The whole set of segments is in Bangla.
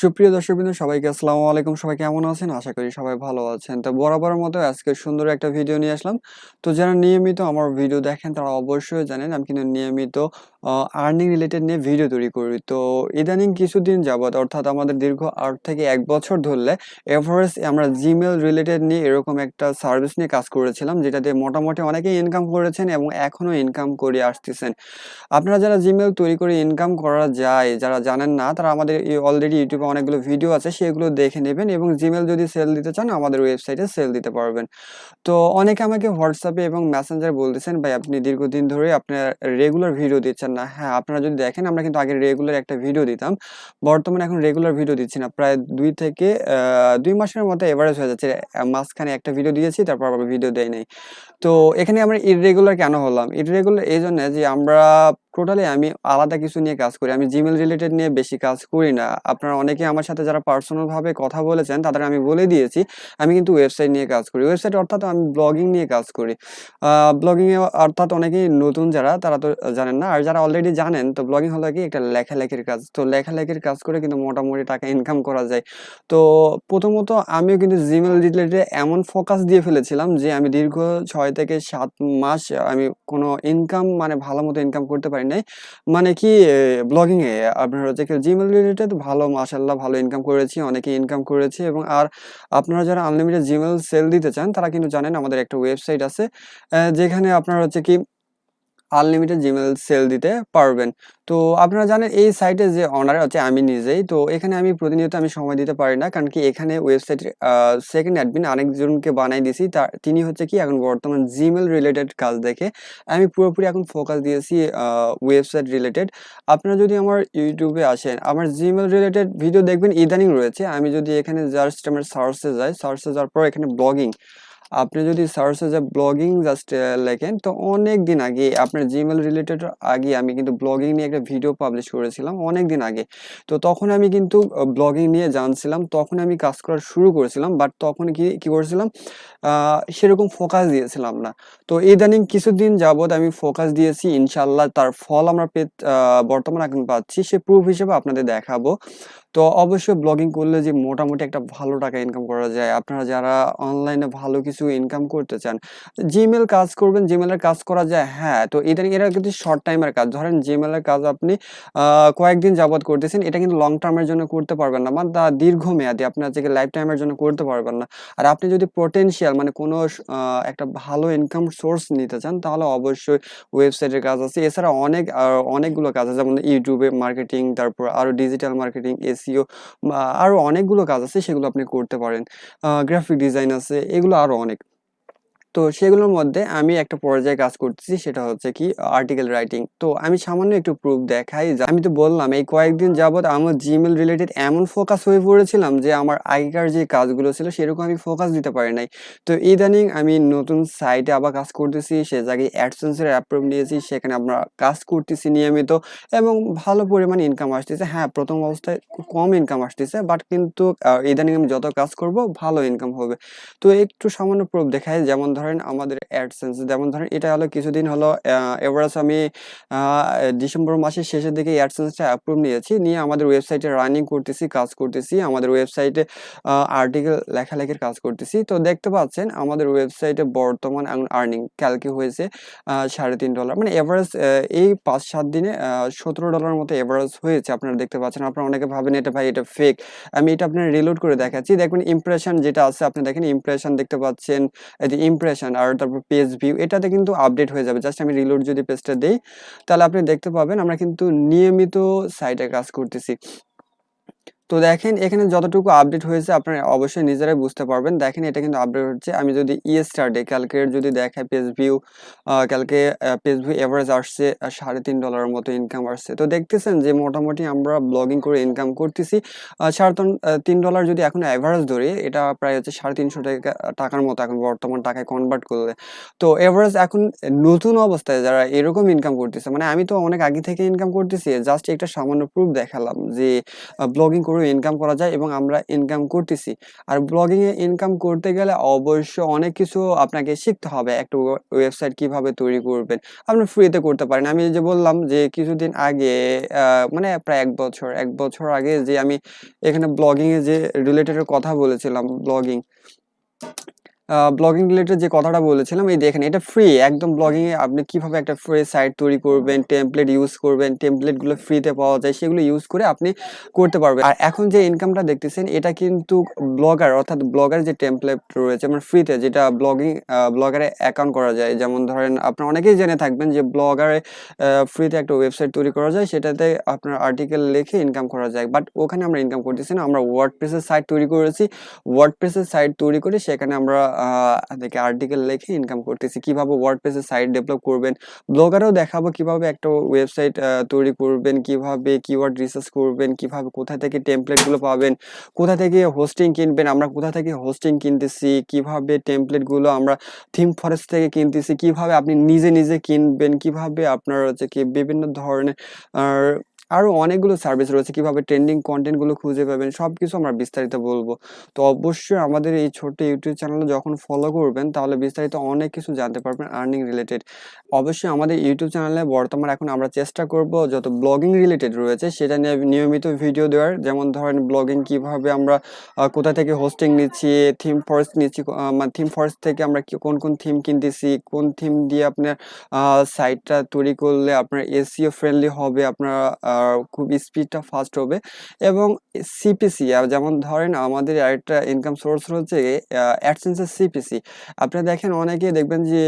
সুপ্রিয় দর্শকবৃন্দ সবাইকে আসসালামু আলাইকুম। সবাই কেমন আছেন? আশা করি সবাই ভালো আছেন। তো বরাবরের মতো আজকে সুন্দর একটা ভিডিও নিয়ে আসলাম। তো যারা নিয়মিত আমার ভিডিও দেখেন তারা অবশ্যই জানেন আমি কিন্তু নিয়মিত আর্নিং রিলেটেড নিয়ে ভিডিও তৈরি করি। তো ইদানিং কিছুদিন যাবৎ অর্থাৎ আমাদের দীর্ঘ ৮ থেকে ১ বছর ধরলে এভারেজ আমরা Gmail রিলেটেড নিয়ে এরকম একটা সার্ভিস নিয়ে কাজ করেছিলাম, যেটা দিয়ে মোটামুটি অনেকেই ইনকাম করেছেন এবং এখনো ইনকাম করে আসতেছেন। আপনারা যারা জিমেইল তৈরি করে ইনকাম করা যায়, যারা জানেন না তারা আমাদের অলরেডি ইউটিউবে অনেকগুলো ভিডিও আছে, সেগুলো দেখে নেবেন এবং জিমেইল যদি সেল দিতে চান আমাদের ওয়েবসাইটে সেল দিতে পারবেন। তো অনেকে আমাকে হোয়াটসঅ্যাপে এবং মেসেঞ্জারে বলতেছেন, ভাই আপনি দীর্ঘদিন ধরে আপনার রেগুলার ভিডিও দিচ্ছেন না। হ্যাঁ, আপনারা যদি দেখেন আমরা কিন্তু আগে রেগুলার একটা ভিডিও দিতাম। বর্তমানে এখন রেগুলার ভিডিও দিচ্ছি না। প্রায় ২ থেকে ২ মাসের মতো এভারেজ হয়ে যাচ্ছে। মাঝখানে একটা ভিডিও দিয়েছি, তারপর আবার ভিডিও দেই নাই। তো এখানে আমরা ইররেগুলার কেন হলাম? ইররেগুলার এইজন্য যে আমরা টোটালি আমি আলাদা কিছু নিয়ে কাজ করি। আমি জিমেইল রিলেটেড নিয়ে বেশি কাজ করি না। আপনারা অনেকে আমার সাথে যারা পার্সোনাল ভাবে কথা বলেছেন তাদের আমি বলে দিয়েছি, আমি কিন্তু ওয়েবসাইট নিয়ে কাজ করি। ওয়েবসাইট অর্থাৎ আমি ব্লগিং নিয়ে কাজ করি। ব্লগিং এ অর্থাৎ অনেকেই নতুন যারা তারা তো জানেন না। আর যারা অলরেডি জানেন, তো ব্লগিং হলো কি একটা লেখালেখির কাজ। তো লেখালেখির কাজ করে কিন্তু মোটামুটি টাকা ইনকাম করা যায়। তো প্রথমত আমিও কিন্তু জিমেইল রিলেটেড এমন ফোকাস দিয়ে ফেলেছিলাম যে আমি দীর্ঘ ৬ থেকে ৭ মাস আমি কোনো ইনকাম মানে ভালোমতো ইনকাম করতে পারি নাই। মানে কি ব্লগিং এ আপনার হচ্ছে কি জিমেইল রিলেটেড ভালো মাশাআল্লাহ ভালো ইনকাম করেছি, অনেকেই ইনকাম করেছে এবং আপনারা যারা আনলিমিটেড জিমেইল সেল দিতে চান তারা কিন্তু জানেন আমাদের একটা ওয়েবসাইট আছে, যেখানে আপনার হচ্ছে কি আনলিমিটেড জিমেইল সেল দিতে পারবেন। তো আপনারা জানেন এই সাইটে যে ওনার হচ্ছে আমি নিজেই। তো এখানে আমি প্রতিনিয়ত আমি সময় দিতে পারি না। কারণ কি এখানে ওয়েবসাইটের সেকেন্ড অ্যাডমিন আরেকজনকে বানাই দিছি। তিনি হচ্ছে কি এখন বর্তমান জিমেইল রিলেটেড কাজ দেখে। আমি পুরোপুরি এখন ফোকাস দিয়েছি ওয়েবসাইট রিলেটেড। আপনারা যদি আমার ইউটিউবে আসেন, আমার জিমেইল রিলেটেড ভিডিও দেখবেন ইদানিং রয়েছে। আমি যদি এখানে জাস্ট আমার সার্চে যাই, সার্চে যাওয়ার পর এখানে ব্লগিং, আপনি যদি সার্চে যে ব্লগিং জাস্ট লেখেন, তো অনেক দিন আগে আপনার জিমেইল রিলেটেড আগে আমি কিন্তু ব্লগিং নিয়ে একটা ভিডিও পাবলিশ করেছিলাম অনেক দিন আগে। তো তখন আমি কিন্তু ব্লগিং নিয়ে জানছিলাম, তখন আমি কাজ করা শুরু করেছিলাম, বাট তখন কি করেছিলাম, সেরকম ফোকাস দিয়েছিলাম না। তো ইদানিং কিছুদিন যাবৎ আমি ফোকাস দিয়েছি, ইনশাল্লাহ তার ফল আমরা বর্তমানে এখন পাচ্ছি, সে প্রুফ হিসেবে আপনাদের দেখাবো। তো অবশ্যই ব্লগিং করলে যে মোটামুটি একটা ভালো টাকা ইনকাম করা যায়। আপনারা যারা অনলাইনে ভালো কিছু ইনকাম করতে চান, জিমেইল কাজ করবেন, জিমেইলের কাজ করা যায়। হ্যাঁ, তো ইদানিং এরা কিন্তু শর্ট টাইমের কাজ। ধরেন জিমেইলের কাজ আপনি কয়েকদিন যাবৎ করতেছেন, এটা কিন্তু লং টার্মের জন্য করতে পারবেন না। মানে দীর্ঘমেয়াদী আপনার থেকে লাইফ টাইমের জন্য করতে পারবেন না। আর আপনি যদি পটেনশিয়াল মানে কোনো একটা ভালো ইনকাম সোর্স নিতে চান, তাহলে অবশ্যই ওয়েবসাইটের কাজ আছে। এছাড়া অনেকগুলো কাজ আছে, যেমন ইউটিউবে মার্কেটিং, তারপর আরো ডিজিটাল মার্কেটিং, এসইও, আরো অনেকগুলো কাজ আছে, সেগুলো আপনি করতে পারেন। গ্রাফিক ডিজাইন আছে, এগুলো আরো অনেক। তো সেগুলোর মধ্যে আমি একটা পর্যায়ে কাজ করতেছি, সেটা হচ্ছে কি আর্টিকেল রাইটিং। তো আমি সামান্য একটু প্রুফ দেখাই। আমি তো বললাম এই কয়েকদিন যাবৎ আমার জিমেইল রিলেটেড এমন ফোকাস হয়ে পড়েছিলাম যে আমার আগেকার যে কাজগুলো ছিল সেরকম আমি ফোকাস দিতে পারি নাই। তো ইদানিং আমি নতুন সাইটে আবার কাজ করতেছি, সে জায়গায় অ্যাডসেন্সের অ্যাপ্রুভ নিয়েছি, সেখানে আমরা কাজ করতেছি নিয়মিত এবং ভালো পরিমাণে ইনকাম আসতেছে। হ্যাঁ, প্রথম অবস্থায় কম ইনকাম আসতেছে, বাট কিন্তু ইদানিং আমি যত কাজ করব ভালো ইনকাম হবে। তো একটু সামান্য প্রুফ দেখাই, যেমন ধরেন আমাদের অ্যাডসেন্স, যেমন ধরেন এটা হলো কিছুদিন হলো এভারেজ আমি ডিসেম্বর মাসের শেষের দিকে অ্যাডসেন্সটা অ্যাপ্রুভ নিয়েছি, নিয়ে আমাদের ওয়েবসাইটে রানিং করতেছি, কাজ করতেছি, আমাদের ওয়েবসাইটে আর্টিকেল লেখালেখির কাজ করতেছি। তো দেখতে পাচ্ছেন আমাদের ওয়েবসাইটে বর্তমান এখন আর্নিং কালকে হয়েছে $3.5, মানে এভারেজ এই ৫-৭ দিনে $17 মতো এভারেজ হয়েছে। আপনারা দেখতে পাচ্ছেন। আপনারা অনেকে ভাবেন এটা ভাই এটা ফেক। আমি এটা আপনার রিলোড করে দেখাচ্ছি। দেখবেন ইমপ্রেশন যেটা আছে, আপনি দেখেন ইমপ্রেশন দেখতে পাচ্ছেন, এই যে ইমপ্রেশন আর তারপর পেজ ভিউ, এটাতে কিন্তু আপডেট হয়ে যাবে। জাস্ট আমি রিলোড যদি পেজটা দেই, তাহলে আপনি দেখতে পাবেন আমরা কিন্তু নিয়মিত সাইটে কাজ করতেছি। তো দেখেন এখানে যতটুকু আপডেট হয়েছে আপনারা অবশ্যই নিজেরাই বুঝতে পারবেন। দেখেন এটা কিন্তু আপডেট হচ্ছে। আমি যদি ইয়েস্টারডে কালকের যদি দেখাই পেজ ভিউ, কালকে পেজ ভিউ এভারেজ আসছে $3.5 মতো ইনকাম আসছে। তো দেখতেছেন যে মোটামুটি আমরা ব্লগিং করে ইনকাম করতেছি। $3.5 যদি এখন এভারেজ ধরি, এটা প্রায় হচ্ছে ৳350 টাকার মতো এখন বর্তমান টাকায় কনভার্ট করলে। তো এভারেজ এখন নতুন অবস্থায় যারা এরকম ইনকাম করতেছে, মানে আমি তো অনেক আগে থেকে ইনকাম করতেছি, জাস্ট একটা সামান্য প্রুফ দেখালাম যে ব্লগিং করে তারপরেও ইনকাম করা যায় এবং আমরা ইনকাম করতেছি। আর ব্লগিংয়ে ইনকাম করতে গেলে অবশ্যই অনেক কিছু আপনাকে শিখতে হবে। একটা ওয়েবসাইট কিভাবে তৈরি করবেন, আপনি ফ্রিতে করতে পারেন। আমি যে বললাম যে কিছুদিন আগে মানে প্রায় ১ বছর আগে যে আমি এখানে ব্লগিংয়ে যে রিলেটেড কথা বলেছিলাম, ব্লগিং রিলেটেড যে কথাটা বলেছিলাম, এই দেখেন এটা ফ্রি একদম। ব্লগিংয়ে আপনি কিভাবে একটা ফ্রি সাইট তৈরি করবেন, টেমপ্লেট ইউজ করবেন, টেমপ্লেটগুলো ফ্রিতে পাওয়া যায়, সেগুলো ইউজ করে আপনি করতে পারবেন। আর এখন যে ইনকামটা দেখতেছেন এটা কিন্তু ব্লগার, অর্থাৎ ব্লগার যে টেমপ্লেট রয়েছে মানে ফ্রিতে, যেটা ব্লগারে অ্যাকাউন্ট করা যায়। যেমন ধরেন আপনারা অনেকেই জেনে থাকবেন যে ব্লগারে ফ্রিতে একটা ওয়েবসাইট তৈরি করা যায়, সেটাতে আপনার আর্টিকেল লিখে ইনকাম করা যায়। বাট ওখানে আমরা ইনকাম করতেছি না, আমরা ওয়ার্ডপ্রেসের সাইট তৈরি করেছি। ওয়ার্ডপ্রেসের সাইট তৈরি করে সেখানে আমরা দেখে আর্টিকেল লিখে ইনকাম করতেছি। কিভাবে ওয়ার্ডপ্রেসের সাইট ডেভেলপ করবেন, ব্লগারেও দেখাবো কিভাবে একটা ওয়েবসাইট তৈরি করবেন, কিভাবে কিওয়ার্ড রিসার্চ করবেন, কিভাবে কোথা থেকে টেমপ্লেটগুলো পাবেন, কোথা থেকে হোস্টিং কিনবেন, আমরা কোথা থেকে হোস্টিং কিনতেছি, কিভাবে টেমপ্লেটগুলো আমরা থিম ফরেস্ট থেকে কিনতেছি, কিভাবে আপনি নিজে নিজে কিনবেন, কিভাবে আপনার হচ্ছে কি বিভিন্ন ধরনের আর আরও অনেকগুলো সার্ভিস রয়েছে, কিভাবে ট্রেন্ডিং কন্টেন্টগুলো খুঁজে পাবেন, সবকিছু আমরা বিস্তারিত বলবো। তো অবশ্যই আমাদের এই ছোট্ট ইউটিউব চ্যানেলে যখন ফলো করবেন তাহলে বিস্তারিত অনেক কিছু জানতে পারবেন আর্নিং রিলেটেড। অবশ্যই আমাদের ইউটিউব চ্যানেলে বর্তমানে এখন আমরা চেষ্টা করব যত ব্লগিং রিলেটেড রয়েছে সেটা নিয়ে নিয়মিত ভিডিও দেওয়ার। যেমন ধরেন ব্লগিং কিভাবে আমরা কোথা থেকে হোস্টিং নিচ্ছি, থিম ফরেস্ট নিচ্ছি, মানে থিম ফরেস্ট থেকে আমরা কোন কোন থিম কিনতেছি, কোন থিম দিয়ে আপনার সাইটটা তৈরি করলে আপনার এসইও ফ্রেন্ডলি হবে, আপনার খুব স্পিডটা ফাস্ট হবে। এবং সিপিসি যেমন ধরেন আমাদের আরেকটা ইনকাম সোর্স হচ্ছে অ্যাডসেন্সের সিপিসি। আপনারা দেখেন অনেকেই দেখবেন যে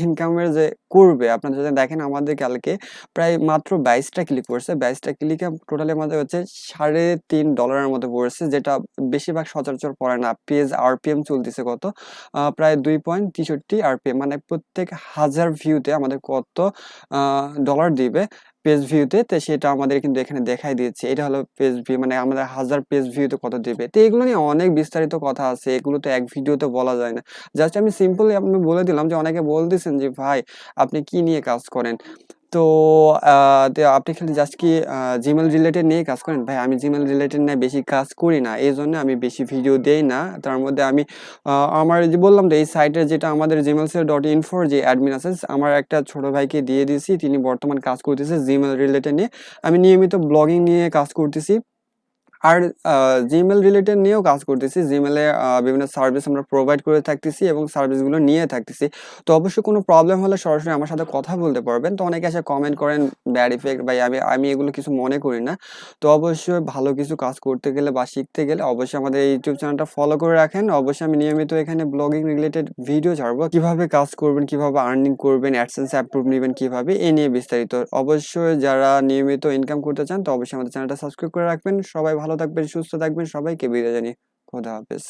ইনকামের যে করবে, আপনারা যদি দেখেন আমাদের কালকে প্রায় মাত্র 22টা ক্লিক করছে, 22টা ক্লিকে টোটালি আমাদের হচ্ছে $3.5 মতো পড়েছে, যেটা বেশিরভাগ সচরাচর পড়ে না। পেজ আরপিএম চলতেছে কত, প্রায় 2.63 আরপিএম, মানে প্রত্যেক 1000 ভিউতে আমাদের কত ডলার দিবে পেজ ভিউতে। তো সেটা আমাদের কিন্তু এখানে দেখাই দিচ্ছে, এটা হলো পেজ ভিউ, মানে আমাদের 1000 পেজ ভিউতে কত দেবে। তো এগুলো নিয়ে অনেক বিস্তারিত কথা আছে, এগুলো তো এক ভিডিওতে বলা যায় না। জাস্ট আমি সিম্পলি আপনি বলে দিলাম যে অনেকে বলতেছেন যে ভাই আপনি কি নিয়ে কাজ করেন, তো আপনি খালি জাস্ট কি জিমেল রিলেটেড নিয়ে কাজ করেন। ভাই আমি জিমেল রিলেটেড নিয়ে বেশি কাজ করি না, এই জন্য আমি বেশি ভিডিও দেই না। তার মধ্যে আমি আমার যে বললাম তো এই সাইটের যেটা আমাদের gmail.info যে অ্যাডমিন আছে, আমার একটা ছোট ভাইকে দিয়ে দিয়েছি, তিনি বর্তমান কাজ করতেছে জিমেল রিলেটেড নিয়ে। আমি নিয়মিত ব্লগিং নিয়ে কাজ করতেছি আর জিমেল রিলেটেড নিয়েও কাজ করতেছি। জিমেলে বিভিন্ন সার্ভিস আমরা প্রোভাইড করে থাকতেছি এবং সার্ভিসগুলো নিয়ে থাকতেছি। তো অবশ্যই কোনো প্রবলেম হলে সরাসরি আমার সাথে কথা বলতে পারবেন। তো অনেকে এসে কমেন্ট করেন ব্যাড ইফেক্ট, ভাই আমি এগুলো কিছু মনে করি না। তো অবশ্যই ভালো কিছু কাজ করতে গেলে বা শিখতে গেলে অবশ্যই আমাদের এই ইউটিউব চ্যানেলটা ফলো করে রাখেন। অবশ্যই আমি নিয়মিত এখানে ব্লগিং রিলেটেড ভিডিও ছাড়বো, কিভাবে কাজ করবেন, কিভাবে আর্নিং করবেন, অ্যাডসেন্স অ্যাপ্রুভ নেবেন কিভাবে, এই নিয়ে বিস্তারিত। অবশ্যই যারা নিয়মিত ইনকাম করতে চান তো অবশ্যই আমাদের চ্যানেলটা সাবস্ক্রাইব করে রাখবেন। সবাই ভালো থাকবেন, সুস্থ থাকবেন, সবাইকে বিদায় জানিয়ে খোদা হাফেজ।